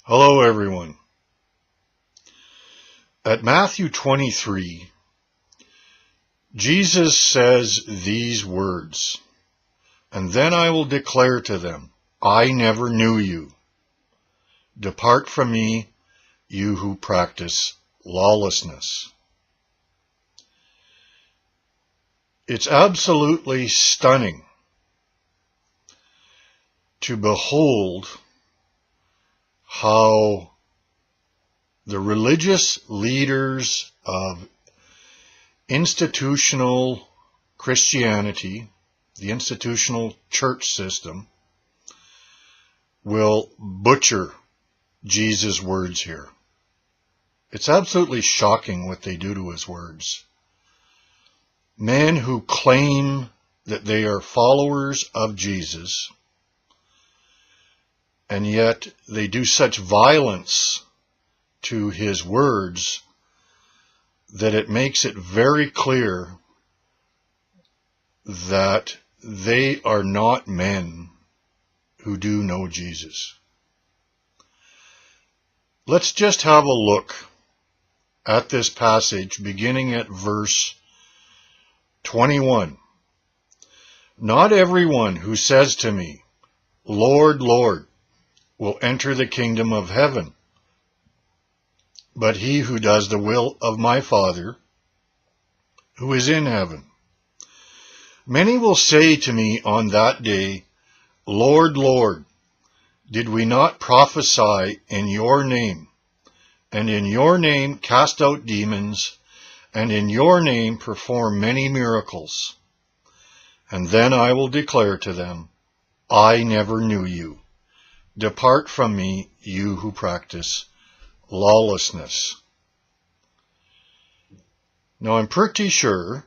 Hello everyone. At Matthew 23, Jesus says these words, "And then I will declare to them, I never knew you. Depart from me, you who practice lawlessness." It's absolutely stunning to behold how the religious leaders of institutional Christianity, the institutional church system, will butcher Jesus' words here. It's absolutely shocking what they do to his words. Men who claim that they are followers of Jesus, and yet they do such violence to his words that it makes it very clear that they are not men who do know Jesus. Let's just have a look at this passage beginning at verse 21. "Not everyone who says to me, 'Lord, Lord,' will enter the kingdom of heaven, but he who does the will of my Father who is in heaven. Many will say to me on that day, 'Lord, Lord, did we not prophesy in your name, and in your name cast out demons, and in your name perform many miracles?' And then I will declare to them, I never knew you. Depart from me, you who practice lawlessness." Now, I'm pretty sure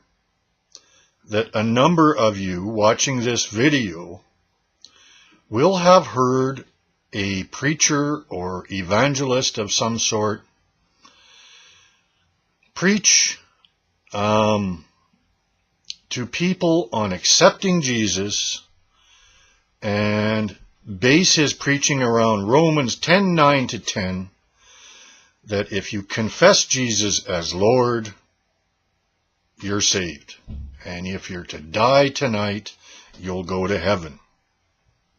that a number of you watching this video will have heard a preacher or evangelist of some sort preach to people on accepting Jesus and base his preaching around Romans 10:9 to 10, that if you confess Jesus as Lord, you're saved. And if you're to die tonight, you'll go to heaven.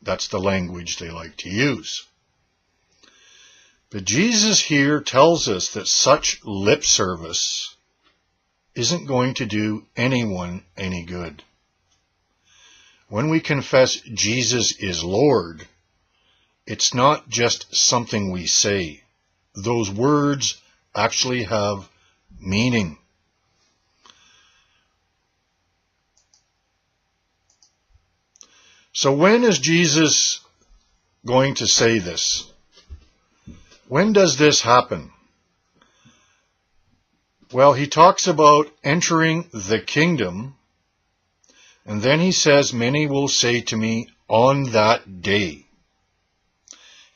That's the language they like to use. But Jesus here tells us that such lip service isn't going to do anyone any good. When we confess Jesus is Lord, it's not just something we say. Those words actually have meaning. So when is Jesus going to say this? When does this happen? Well, he talks about entering the kingdom, and then he says, "Many will say to me on that day."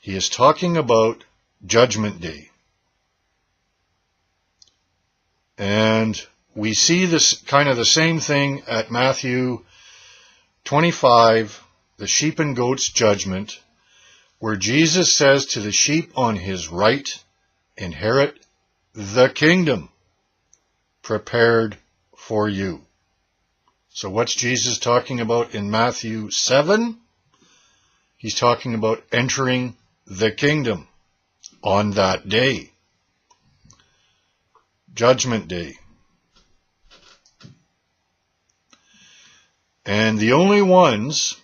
He is talking about Judgment Day. And we see this kind of the same thing at Matthew 25, the sheep and goats judgment, where Jesus says to the sheep on his right, "Inherit the kingdom prepared for you." So what's Jesus talking about in Matthew 7? He's talking about entering the kingdom on that day. Judgment Day. And the only ones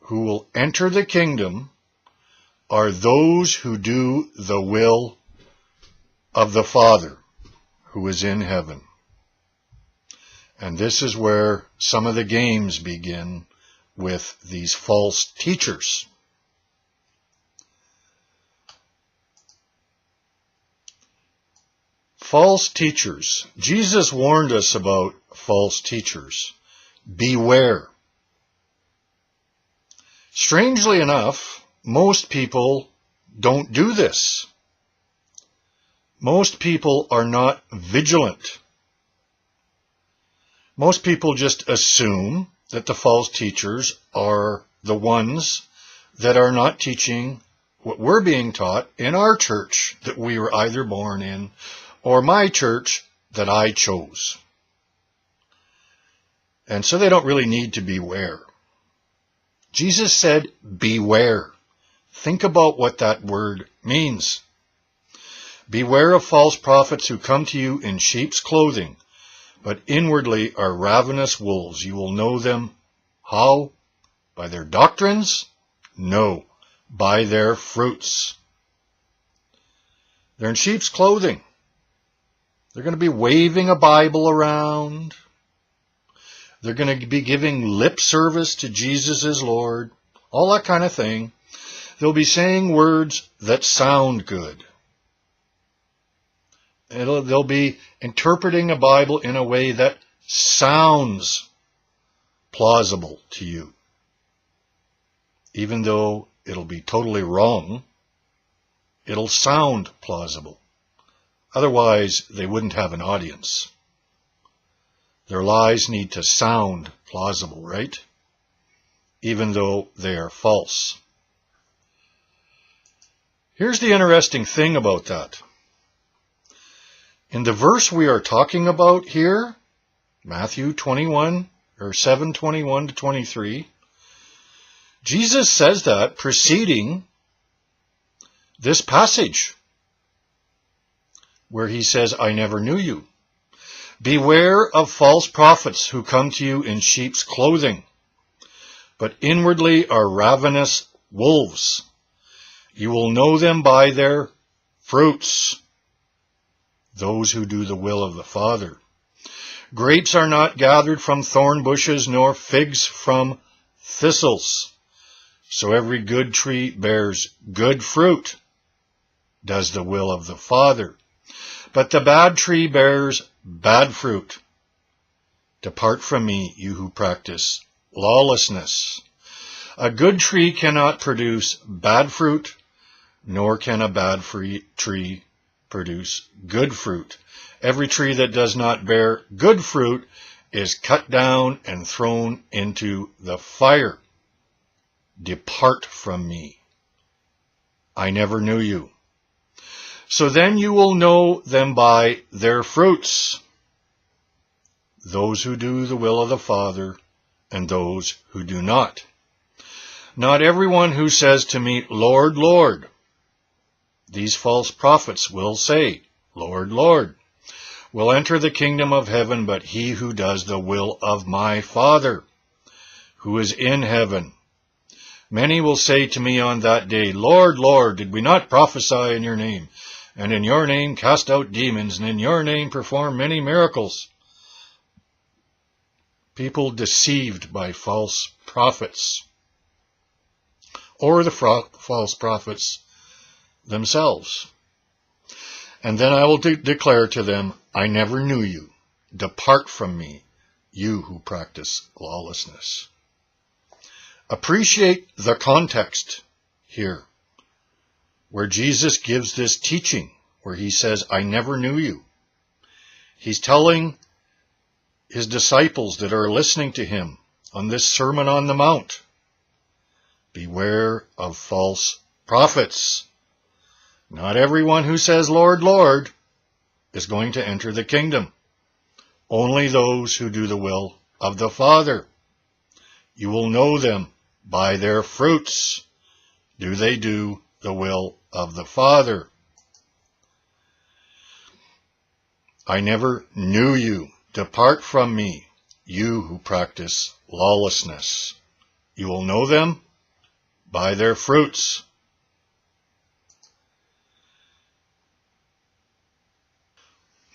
who will enter the kingdom are those who do the will of the Father who is in heaven. And this is where some of the games begin with these false teachers. False teachers. Jesus warned us about false teachers. Beware. Strangely enough, most people don't do this. Most people are not vigilant. Most people just assume that the false teachers are the ones that are not teaching what we're being taught in our church that we were either born in, or my church that I chose. And so they don't really need to beware. Jesus said, beware. Think about what that word means. Beware of false prophets who come to you in sheep's clothing, but inwardly are ravenous wolves. You will know them. How? By their doctrines? No, by their fruits. They're in sheep's clothing. They're going to be waving a Bible around. They're going to be giving lip service to Jesus as Lord. All that kind of thing. They'll be saying words that sound good. They'll be interpreting a Bible in a way that sounds plausible to you. Even though it'll be totally wrong, it'll sound plausible. Otherwise, they wouldn't have an audience. Their lies need to sound plausible, right? Even though they are false. Here's the interesting thing about that. In the verse we are talking about here, Matthew 21, or 7:21 to 23, Jesus says that preceding this passage where he says, I never knew you. Beware of false prophets who come to you in sheep's clothing, but inwardly are ravenous wolves. You will know them by their fruits, those who do the will of the Father. Grapes are not gathered from thorn bushes, nor figs from thistles. So every good tree bears good fruit, does the will of the Father. But the bad tree bears bad fruit. Depart from me, you who practice lawlessness. A good tree cannot produce bad fruit, nor can a bad tree produce good fruit. Every tree that does not bear good fruit is cut down and thrown into the fire. Depart from me. I never knew you. So then you will know them by their fruits. Those who do the will of the Father and those who do not. Not everyone who says to me, Lord, Lord. These false prophets will say, Lord, Lord, will enter the kingdom of heaven, but he who does the will of my Father, who is in heaven. Many will say to me on that day, Lord, Lord, did we not prophesy in your name, and in your name cast out demons, and in your name perform many miracles? People deceived by false prophets, or the false prophets themselves. And then I will declare to them, I never knew you. Depart from me, you who practice lawlessness. Appreciate the context here, where Jesus gives this teaching, where he says, I never knew you. He's telling his disciples that are listening to him on this Sermon on the Mount, beware of false prophets. Not everyone who says, Lord, Lord, is going to enter the kingdom. Only those who do the will of the Father. You will know them by their fruits. Do they do the will of the Father? I never knew you. Depart from me, you who practice lawlessness. You will know them by their fruits.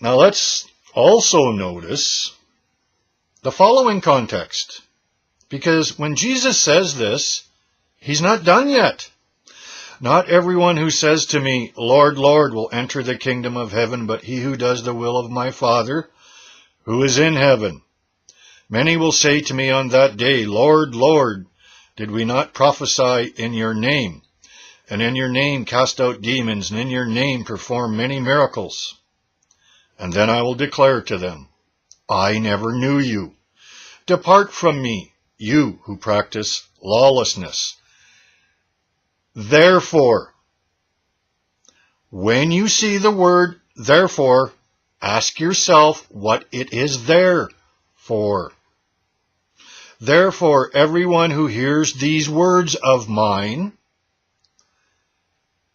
Now let's also notice the following context, because when Jesus says this, he's not done yet. Not everyone who says to me, Lord, Lord, will enter the kingdom of heaven, but he who does the will of my Father, who is in heaven. Many will say to me on that day, Lord, Lord, did we not prophesy in your name, and in your name cast out demons, and in your name perform many miracles? And then I will declare to them, I never knew you. Depart from me, you who practice lawlessness. Therefore, When you see the word therefore, ask yourself what it is there for. Therefore, everyone who hears these words of mine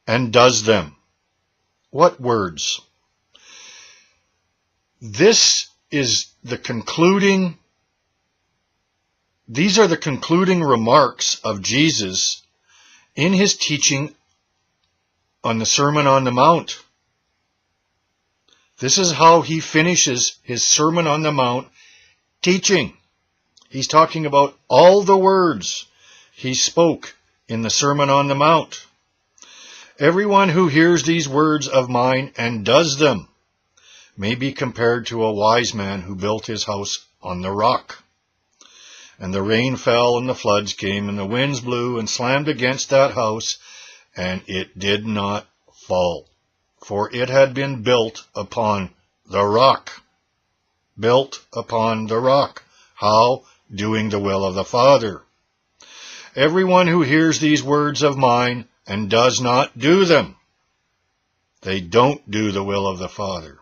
and does them. What words? These are the concluding remarks of Jesus in his teaching on the Sermon on the Mount. This is how he finishes his Sermon on the Mount teaching. He's talking about all the words he spoke in the Sermon on the Mount. Everyone who hears these words of mine and does them may be compared to a wise man who built his house on the rock. And the rain fell, and the floods came, and the winds blew and slammed against that house, and it did not fall, for it had been built upon the rock. Built upon the rock. How? Doing the will of the Father. Everyone who hears these words of mine and does not do them, they don't do the will of the Father,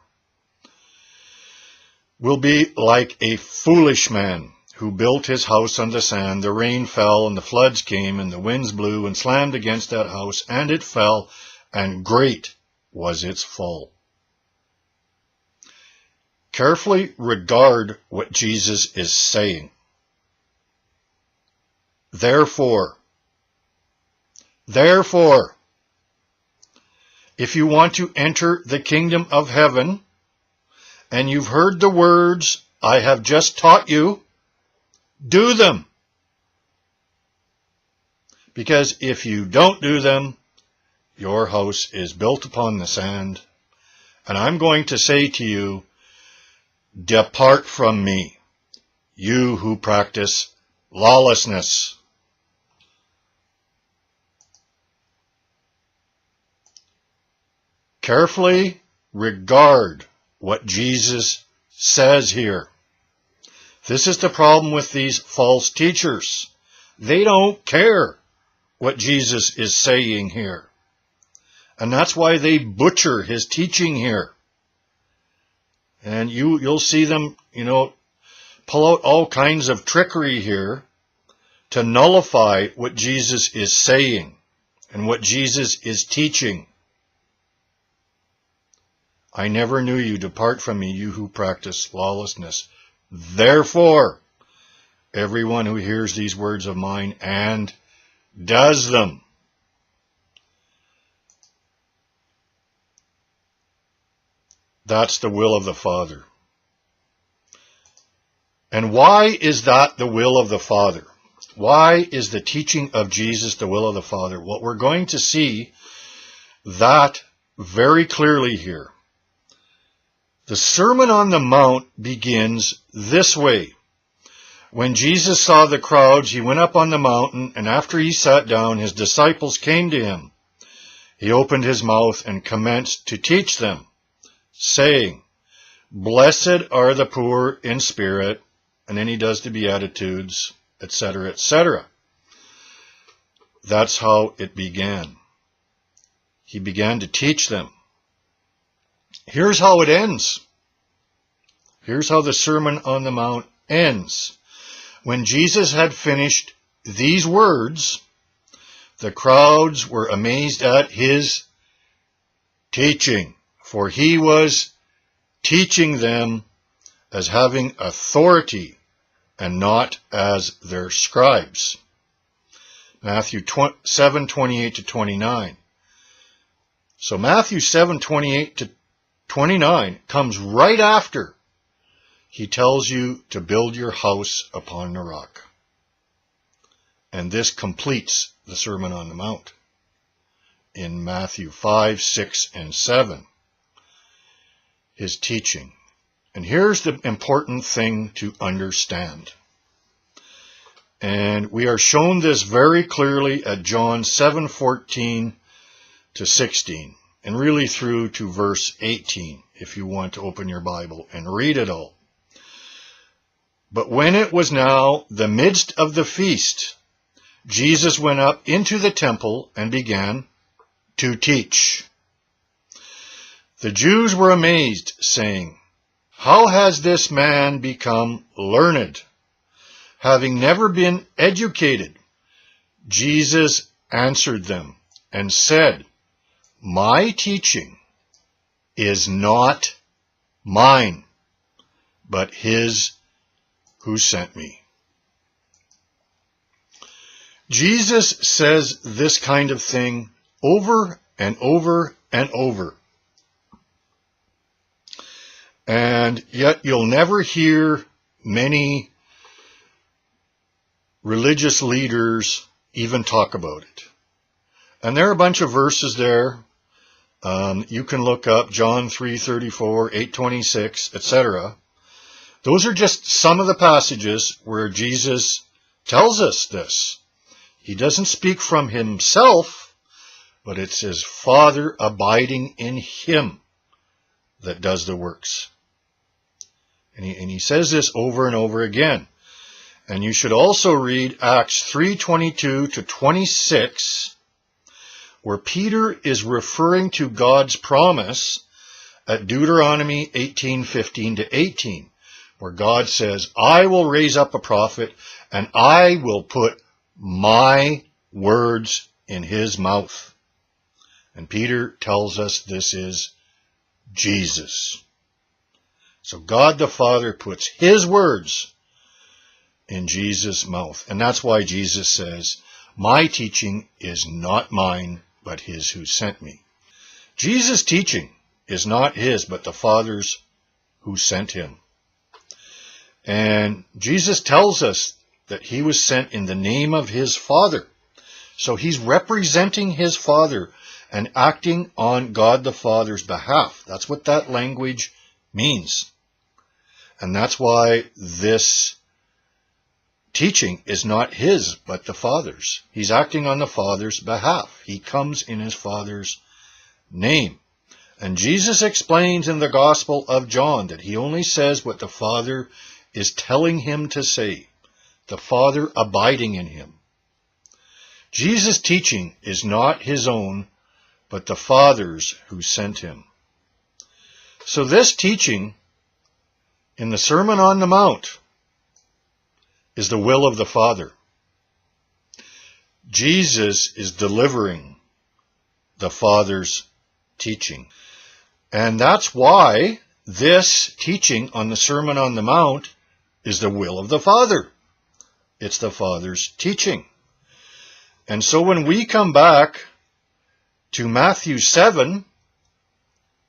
will be like a foolish man who built his house on the sand. The rain fell, and the floods came, and the winds blew and slammed against that house, and it fell, and great was its fall. Carefully regard what Jesus is saying. Therefore, if you want to enter the kingdom of heaven, and you've heard the words I have just taught you, do them. Because if you don't do them, your house is built upon the sand, and I'm going to say to you, depart from me, you who practice lawlessness. Carefully regard what Jesus says here. This is the problem with these false teachers. They don't care what Jesus is saying here. And that's why they butcher his teaching here. And you'll see them, pull out all kinds of trickery here to nullify what Jesus is saying and what Jesus is teaching. I never knew you. Depart from me, you who practice lawlessness. Therefore, everyone who hears these words of mine and does them. That's the will of the Father. And why is that the will of the Father? Why is the teaching of Jesus the will of the Father? Well, we're going to see that very clearly here. The Sermon on the Mount begins this way. When Jesus saw the crowds, he went up on the mountain, and after he sat down, his disciples came to him. He opened his mouth and commenced to teach them, saying, Blessed are the poor in spirit, and then he does the Beatitudes, etc., etc. That's how it began. He began to teach them. Here's how it ends. Here's how the Sermon on the Mount ends. When Jesus had finished these words, the crowds were amazed at his teaching, for he was teaching them as having authority and not as their scribes. Matthew 7:28 to 29. So Matthew 7:28 to 29 comes right after he tells you to build your house upon the rock. And this completes the Sermon on the Mount in Matthew 5, 6, and 7. His teaching. And here's the important thing to understand. And we are shown this very clearly at John 7:14 to 16. And really through to verse 18, if you want to open your Bible and read it all. But when it was now the midst of the feast, Jesus went up into the temple and began to teach. The Jews were amazed, saying, "How has this man become learned, having never been educated?" Jesus answered them and said, "My teaching is not mine, but his who sent me." Jesus says this kind of thing over and over and over. And yet you'll never hear many religious leaders even talk about it. And there are a bunch of verses there. You can look up John 3:34, 8:26, etc. Those are just some of the passages where Jesus tells us this. He doesn't speak from himself, but it's his Father abiding in him that does the works. And he says this over and over again. And you should also read Acts 3:22 to 26, where Peter is referring to God's promise at Deuteronomy 18:15 to 18, where God says, "I will raise up a prophet, and I will put my words in his mouth." And Peter tells us this is Jesus. So God the Father puts his words in Jesus' mouth. And that's why Jesus says, "My teaching is not mine, but his who sent me." Jesus' teaching is not his, but the Father's who sent him. And Jesus tells us that he was sent in the name of his Father. So he's representing his Father and acting on God the Father's behalf. That's what that language means. And that's why this teaching is not his, but the Father's. He's acting on the Father's behalf. He comes in his Father's name. And Jesus explains in the Gospel of John that he only says what the Father is telling him to say, the Father abiding in him. Jesus' teaching is not his own, but the Father's who sent him. So this teaching in the Sermon on the Mount is the will of the Father. Jesus is delivering the Father's teaching. And that's why this teaching on the Sermon on the Mount is the will of the Father. It's the Father's teaching. And so when we come back to Matthew 7,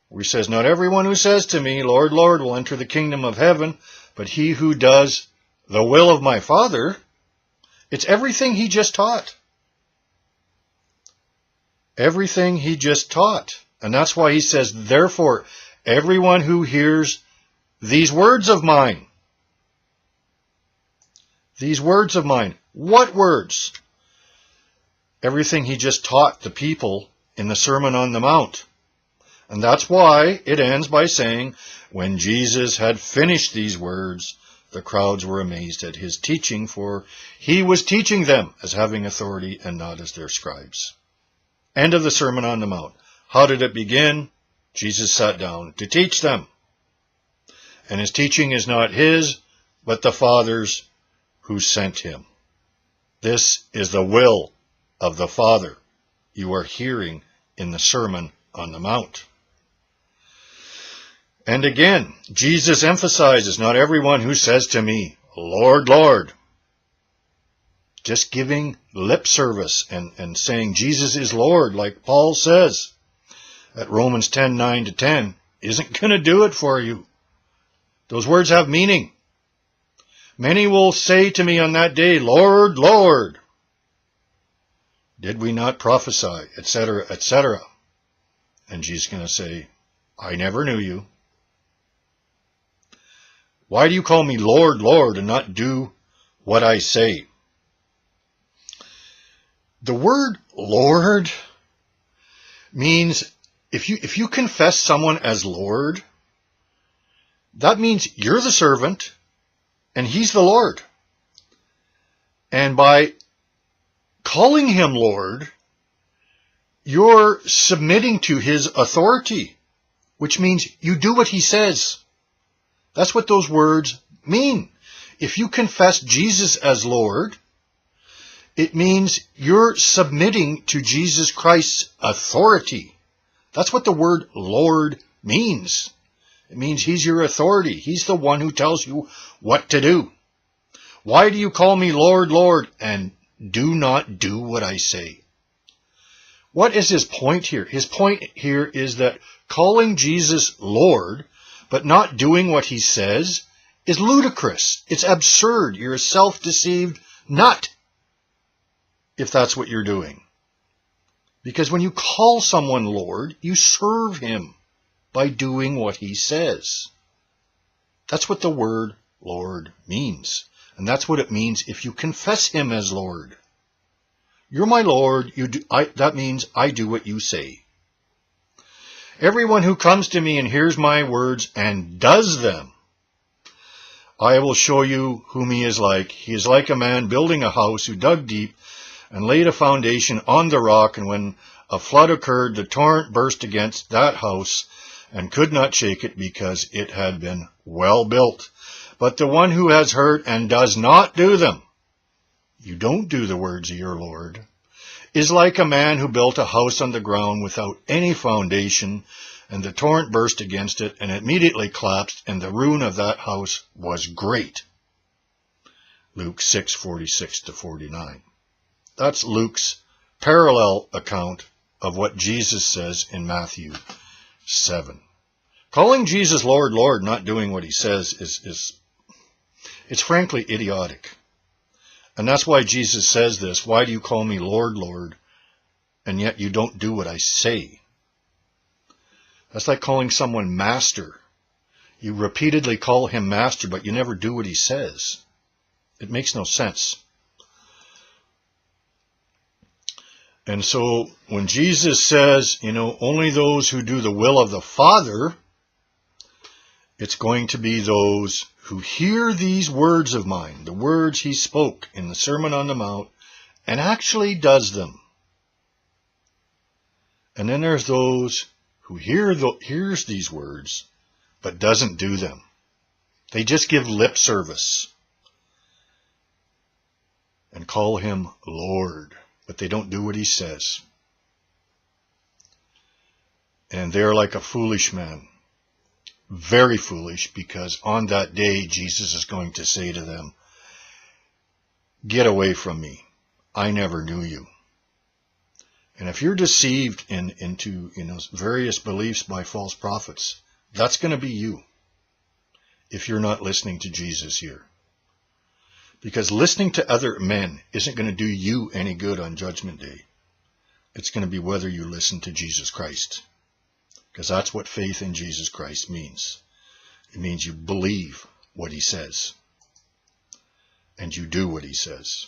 where he says, "Not everyone who says to me, 'Lord, Lord,' will enter the kingdom of heaven, but he who does the will of my Father," it's everything he just taught. Everything he just taught. And that's why he says, "Therefore, everyone who hears these words of mine." These words of mine. What words? Everything he just taught the people in the Sermon on the Mount. And that's why it ends by saying, "When Jesus had finished these words, the crowds were amazed at his teaching, for he was teaching them as having authority and not as their scribes." End of the Sermon on the Mount. How did it begin? Jesus sat down to teach them. And his teaching is not his, but the Father's who sent him. This is the will of the Father you are hearing in the Sermon on the Mount. And again, Jesus emphasizes, "Not everyone who says to me, 'Lord, Lord,'" just giving lip service and saying Jesus is Lord, like Paul says at Romans 10:9 to 10, isn't going to do it for you. Those words have meaning. "Many will say to me on that day, 'Lord, Lord, did we not prophesy,' etc., etc." And Jesus is going to say, "I never knew you. Why do you call me Lord, Lord, and not do what I say?" The word Lord means, if you confess someone as Lord, that means you're the servant and he's the Lord. And by calling him Lord, you're submitting to his authority. which means you do what he says. That's what those words mean. If you confess Jesus as Lord, it means you're submitting to Jesus Christ's authority. That's what the word Lord means. It means he's your authority. He's the one who tells you what to do. Why do you call me Lord, Lord, and do not do what I say? What is his point here? His point here is that calling Jesus Lord, but not doing what he says, is ludicrous. It's absurd. You're a self-deceived nut if that's what you're doing. Because when you call someone Lord, you serve him by doing what he says. That's what the word Lord means. And that's what it means if you confess him as Lord. You're my Lord. That means I do what you say. Everyone who comes to me and hears my words and does them, I will show you whom he is like. He is like a man building a house who dug deep and laid a foundation on the rock, and when a flood occurred, the torrent burst against that house and could not shake it because it had been well built. But the one who has heard and does not do them, you don't do the words of your Lord, is like a man who built a house on the ground without any foundation, and the torrent burst against it and immediately collapsed, and the ruin of that house was great. Luke 6:46-49. That's Luke's parallel account of what Jesus says in Matthew 7. Calling Jesus Lord, Lord, not doing what he says it's frankly idiotic. And that's why Jesus says this. Why do you call me Lord, Lord, and yet you don't do what I say? That's like calling someone master. You repeatedly call him master, but you never do what he says. It makes no sense. And so when Jesus says, only those who do the will of the Father, it's going to be those who hear these words of mine, the words he spoke in the Sermon on the Mount, and actually does them. And then there's those who hears these words, but doesn't do them. They just give lip service and call him Lord, but they don't do what he says. And they're like a foolish man. Very foolish, because on that day, Jesus is going to say to them, get away from me. I never knew you. And if you're deceived into various beliefs by false prophets, that's going to be you if you're not listening to Jesus here. Because listening to other men isn't going to do you any good on Judgment Day. It's going to be whether you listen to Jesus Christ. Because that's what faith in Jesus Christ means. It means you believe what he says. And you do what he says.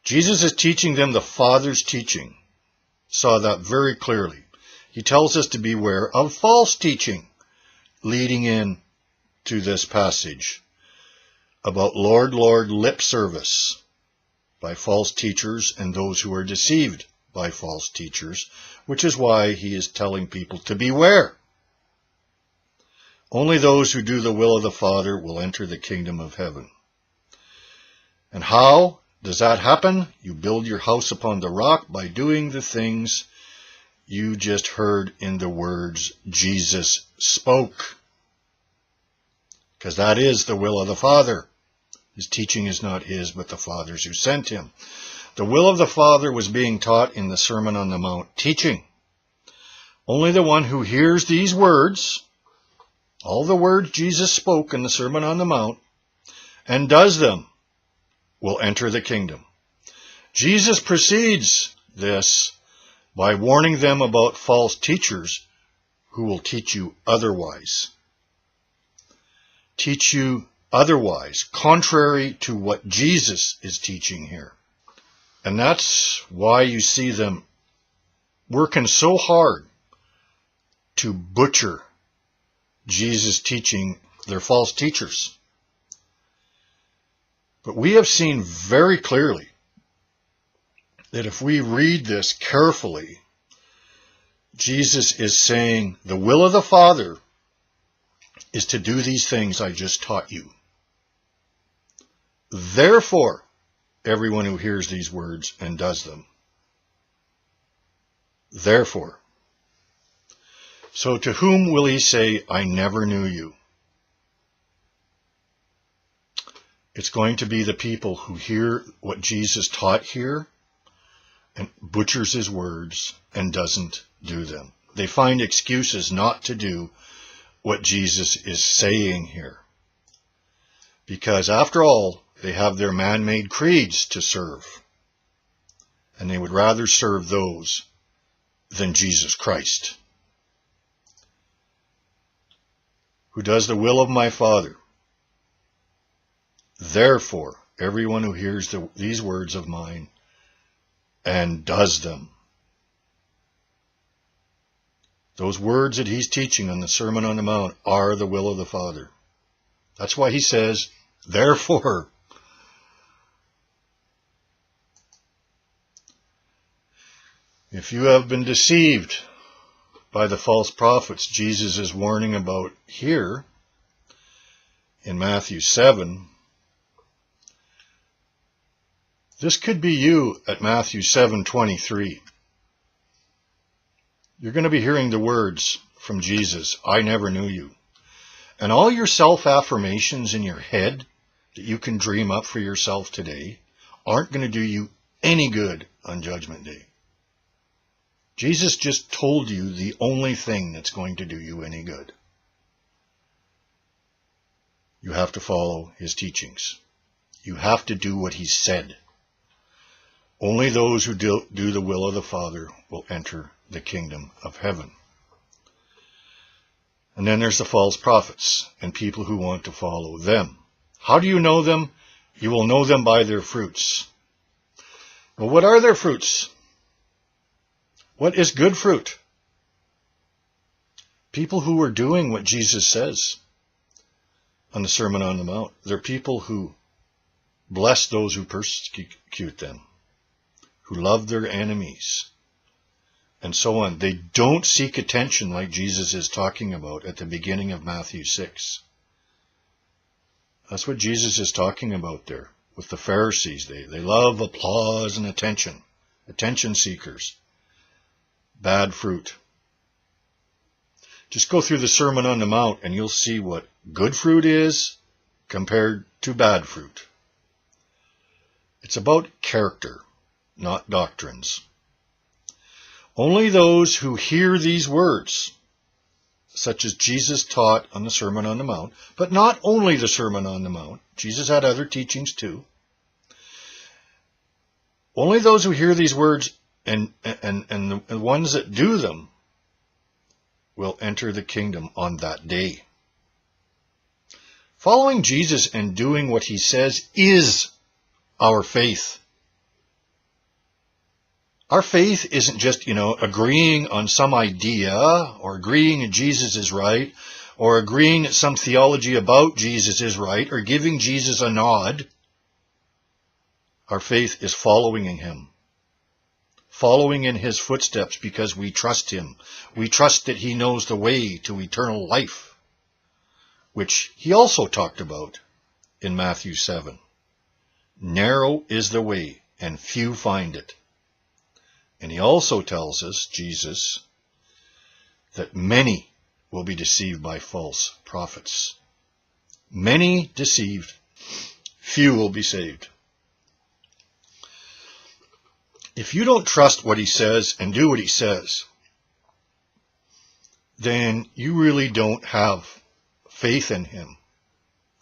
Jesus is teaching them the Father's teaching. Saw that very clearly. He tells us to beware of false teaching leading in to this passage about Lord, Lord lip service by false teachers and those who are deceived by false teachers, which is why he is telling people to beware. Only those who do the will of the Father will enter the kingdom of heaven. And how does that happen? You build your house upon the rock by doing the things you just heard in the words Jesus spoke. Because that is the will of the Father. His teaching is not his, but the Father's who sent him. The will of the Father was being taught in the Sermon on the Mount teaching. Only the one who hears these words, all the words Jesus spoke in the Sermon on the Mount, and does them, will enter the kingdom. Jesus precedes this by warning them about false teachers who will teach you otherwise. Teach you otherwise, contrary to what Jesus is teaching here. And that's why you see them working so hard to butcher Jesus' teaching. They're false teachers. But we have seen very clearly that if we read this carefully, Jesus is saying the will of the Father is to do these things I just taught you. Therefore, everyone who hears these words and does them. Therefore. So to whom will he say, I never knew you? It's going to be the people who hear what Jesus taught here and butchers his words and doesn't do them. They find excuses not to do what Jesus is saying here. Because after all, they have their man-made creeds to serve. And they would rather serve those than Jesus Christ, who does the will of my Father. Therefore, everyone who hears these words of mine and does them. Those words that he's teaching on the Sermon on the Mount are the will of the Father. That's why he says, therefore. If you have been deceived by the false prophets Jesus is warning about here in Matthew 7, this could be you at Matthew 7:23. You're going to be hearing the words from Jesus, I never knew you. And all your self-affirmations in your head that you can dream up for yourself today aren't going to do you any good on Judgment Day. Jesus just told you the only thing that's going to do you any good. You have to follow his teachings. You have to do what he said. Only those who do the will of the Father will enter the kingdom of heaven. And then there's the false prophets and people who want to follow them. How do you know them? You will know them by their fruits. Well, what are their fruits? What is good fruit? People who are doing what Jesus says on the Sermon on the Mount. They're people who bless those who persecute them, who love their enemies, and so on. They don't seek attention like Jesus is talking about at the beginning of Matthew 6. That's what Jesus is talking about there with the Pharisees. They love applause and attention seekers. Bad fruit. Just go through the Sermon on the Mount and you'll see what good fruit is compared to bad fruit. It's about character, not doctrines. Only those who hear these words, such as Jesus taught on the Sermon on the Mount, but not only the Sermon on the Mount, Jesus had other teachings too. Only those who hear these words and the ones that do them will enter the kingdom on that day. Following Jesus and doing what he says is our faith. Our faith isn't just, agreeing on some idea or agreeing that Jesus is right or agreeing that some theology about Jesus is right or giving Jesus a nod. Our faith is following in him. Following in his footsteps because we trust him. We trust that he knows the way to eternal life, which he also talked about in Matthew 7. Narrow is the way, and few find it. And he also tells us, Jesus, that many will be deceived by false prophets. Many deceived, few will be saved. If you don't trust what he says and do what he says, then you really don't have faith in him,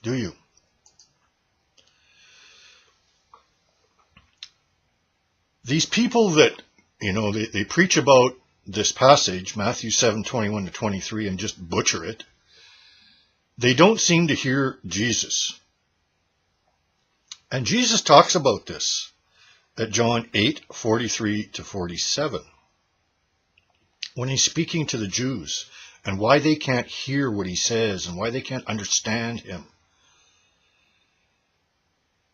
do you? These people that, they preach about this passage, Matthew 7:21-23, and just butcher it, they don't seem to hear Jesus. And Jesus talks about this at John 8:43-47, when he's speaking to the Jews and why they can't hear what he says and why they can't understand him.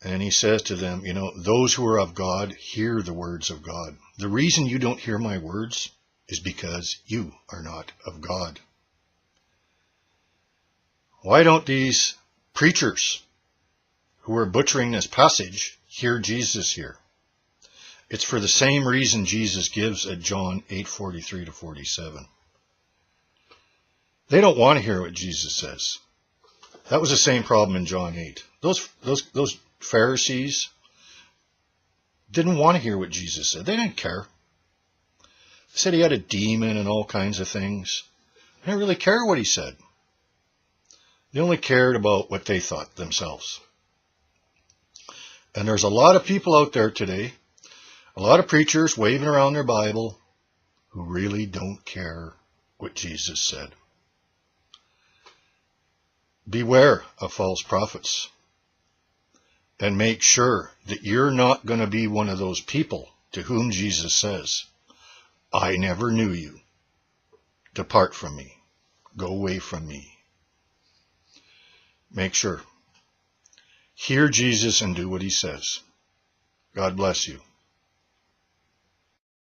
And he says to them, those who are of God hear the words of God. The reason you don't hear my words is because you are not of God. Why don't these preachers who are butchering this passage hear Jesus here? It's for the same reason Jesus gives at John 8:43 to 47. They don't want to hear what Jesus says. That was the same problem in John 8. Those Pharisees didn't want to hear what Jesus said. They didn't care. They said he had a demon and all kinds of things. They didn't really care what he said. They only cared about what they thought themselves. And there's a lot of people out there today, a lot of preachers waving around their Bible who really don't care what Jesus said. Beware of false prophets. And make sure that you're not going to be one of those people to whom Jesus says, I never knew you. Depart from me. Go away from me. Make sure. Hear Jesus and do what he says. God bless you.